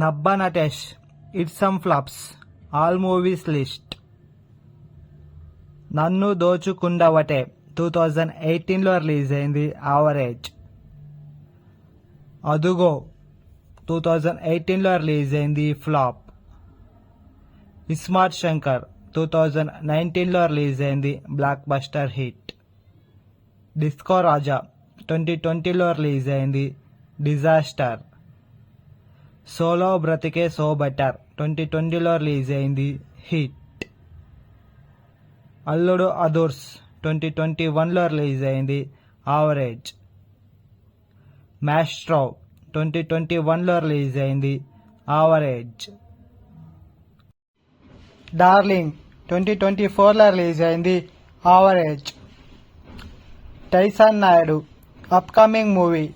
నబ్బా Natesh it's some flops all movies list. నన్ను దోచుకుండవటే 2018లో release అయింది, average. అదుగో 2018లో release అయింది, ఫ్లాప్. ఇస్మార్ట్ శంకర్ 2019లో రిలీజ్ అయింది, బ్లాక్ బస్టర్ హిట్. డిస్కో రాజా 2020లో release అయింది, disaster. Solo బ్రతికే సో బెటర్ 2020లో రిలీజ్ అయింది, హిట్. అల్లుడు అదుర్స్ 2021లో రిలీజ్ అయింది, యావరేజ్. మ్యాస్ట్రో 2021లో రిలీజ్ అయింది, యావరేజ్. డార్లింగ్ 2024లో రిలీజ్ అయింది, average. Tyson Naidu upcoming movie